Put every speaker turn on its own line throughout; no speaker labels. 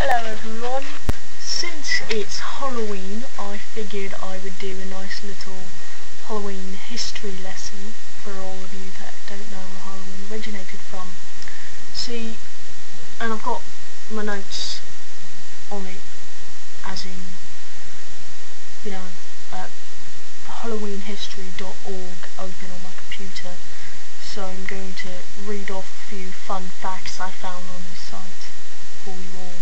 Hello everyone. Since it's Halloween, I figured I would do a nice little Halloween history lesson for all of you that don't know where Halloween originated from. See, and I've got my notes on it, as in, halloweenhistory.org open on my computer. So I'm going to read off a few fun facts I found on this site for you all.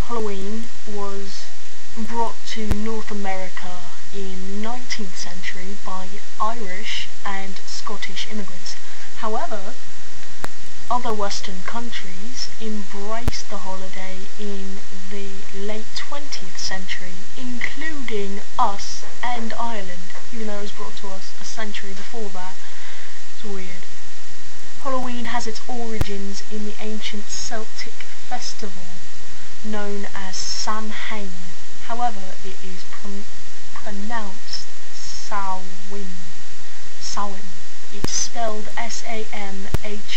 Halloween was brought to North America in the 19th century by Irish and Scottish immigrants. However, other Western countries embraced the holiday in the late 20th century, including us and Ireland, even though it was brought to us a century before that. It's weird. Halloween has its origins in the ancient Celtic festival known as Samhain. However, it is pronounced Samhain. It's spelled H-A-M. That's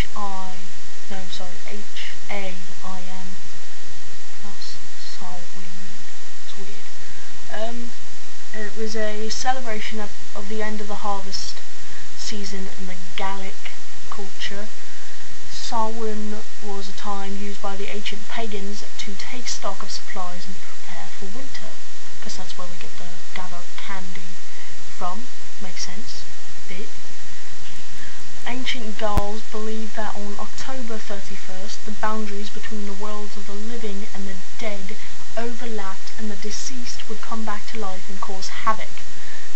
Samhain. It's weird. It was a celebration of the end of the harvest season in the Gaelic culture. Samhain was a time used by the ancient pagans to take stock of supplies and prepare for winter, because that's where we get the gather candy from. Makes sense. Bit. Ancient Gauls believed that on October 31st, the boundaries between the worlds of the living and the dead overlapped, and the deceased would come back to life and cause havoc,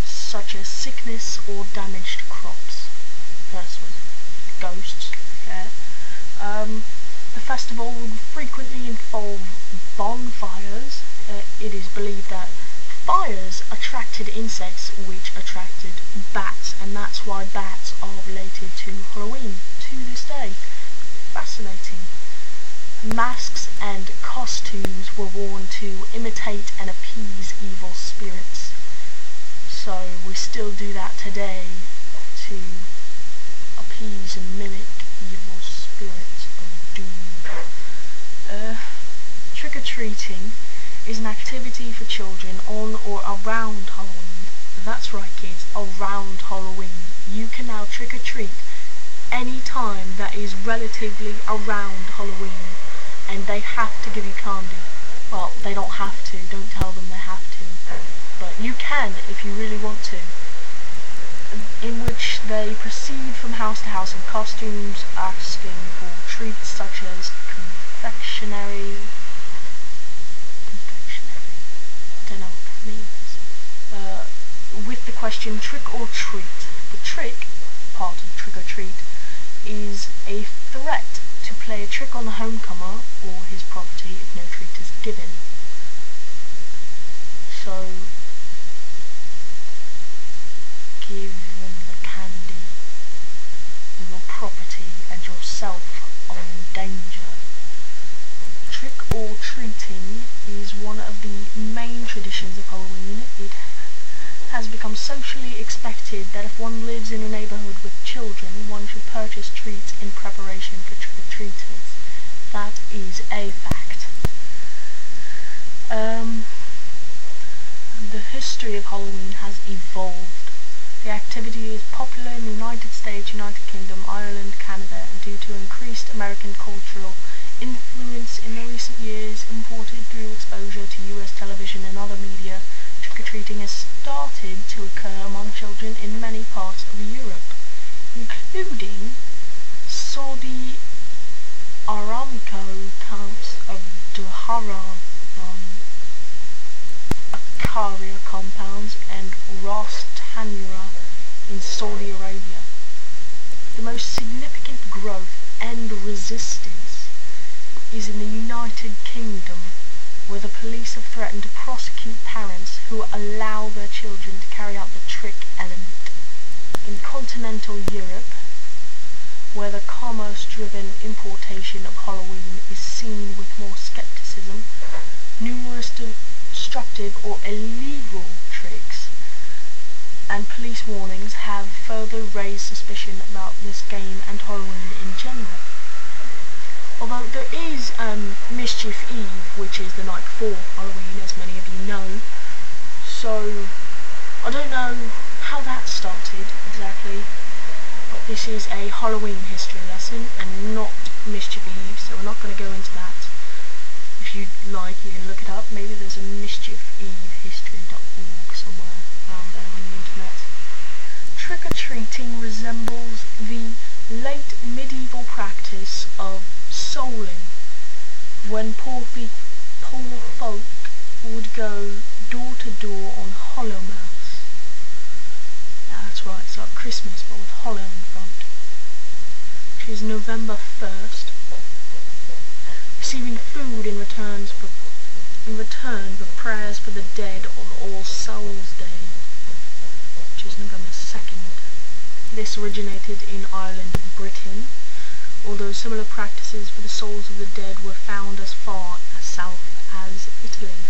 such as sickness or damaged crops. That's what ghosts. Fair. The festival would frequently involve bonfires. It is believed that fires attracted insects, which attracted bats, and that's why bats are related to Halloween to this day. Fascinating. Masks and costumes were worn to imitate and appease evil spirits. So we still do that today to appease and mimic evil spirits of doom. Trick-or-treating is an activity for children on or around Halloween. That's right, kids, around Halloween. You can now trick-or-treat any time that is relatively around Halloween, and they have to give you candy. Well, they don't have to, don't tell them they have to, but you can if you really want to. In which they proceed from house to house in costumes, asking for treats such as confectionery. I don't know what that means. With the question trick or treat. The trick, part of trick or treat, is a threat to play a trick on the homecomer or his property if no treat is given. So, give them the candy, your property and yourself are in danger. Trick or treating is one of the main traditions of Halloween. It has become socially expected that if one lives in a neighbourhood with children, one should purchase treats in preparation for trick-or-treaters. That is a fact. The history of Halloween has evolved. The activity is popular in the United States, United Kingdom, Ireland, Canada, and due to increased American cultural influence in the recent years imported through exposure to US television and other media, trick-or-treating has started to occur among children in many parts of Europe, including Saudi Aramco camps of Dohara, Akaria compounds, and Ras Tanura in Saudi Arabia. The most significant growth and resistance is in the United Kingdom, where the police have threatened to prosecute parents who allow their children to carry out the trick element. In continental Europe, where the commerce-driven importation of Halloween is seen with more skepticism, numerous destructive or illegal tricks and police warnings have further raised suspicion about this game and Halloween in general. Although there is Mischief Eve, which is the night before Halloween, as many of you know. So I don't know how that started exactly, but this is a Halloween history lesson and not Mischief Eve, so we're not going to go into that. If you'd like, you can look it up. Maybe there's a mischiefevehistory.org somewhere around there on the internet. Trick-or-treating resembles the late medieval practice of souling, when poor folk would go door to door on Hallowmas. Yeah, that's right, it's like Christmas but with Hollow in front. Which is November 1st. Receiving food in return for prayers for the dead on All Souls Day, which is November 2nd. This originated in Ireland and Britain, although similar practices for the souls of the dead were found as far south as Italy.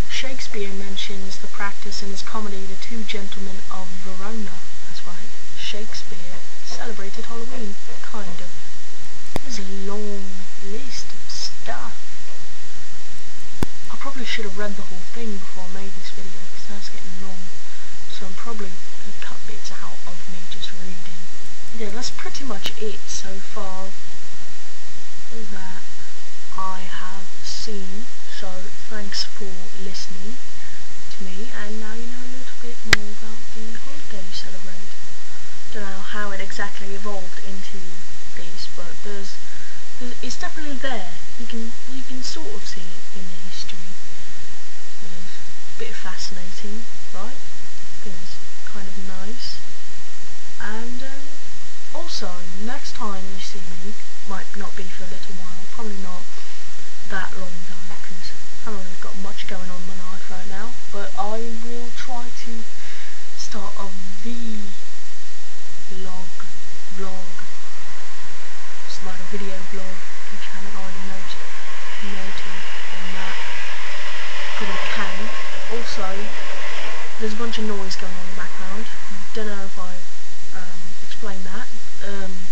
Shakespeare mentions the practice in his comedy The Two Gentlemen of Verona. That's right, Shakespeare celebrated Halloween, kind of. There's a long list of stuff. I probably should have read the whole thing before I made this video, because that's getting long. So I'm probably going to cut bits out of me just reading. Yeah, that's pretty much it so far that I have seen. So thanks for listening to me, and now you know a little bit more about the holiday you celebrate. Don't know how it exactly evolved into this, but it's definitely there. You can sort of see it in the history. It's a bit fascinating, right? I think it's kind of nice. And also, next time you see me, might not be for a little while, probably not that long though, because I haven't really got much going on in my life right now, but I will try to start a vlog. It's like a video blog, if you haven't already noted on that. Probably can. Also, there's a bunch of noise going on in the background. Don't know if I explained that.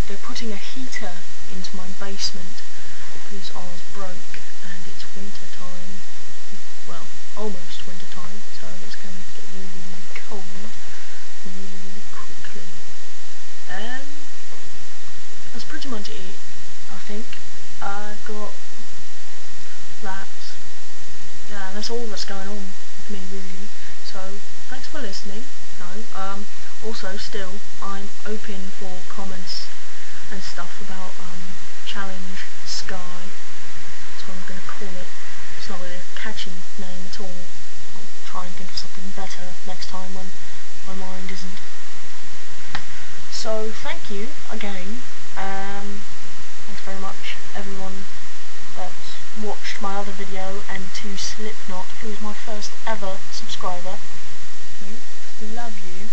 They're putting a heater into my basement because ours broke and it's winter time. Well, almost winter time, so it's going to get really, really cold really, really quickly. That's pretty much it, I think. I got that. Yeah, that's all that's going on with me really. So thanks for listening. Also still I'm open for comments and stuff about Challenge Sky. That's what I'm going to call it. It's not really a catchy name at all. I'll try and think of something better next time when my mind isn't. So thank you again. Thanks very much everyone that's watched my other video, and to Slipknot, who is my first ever subscriber. Love you.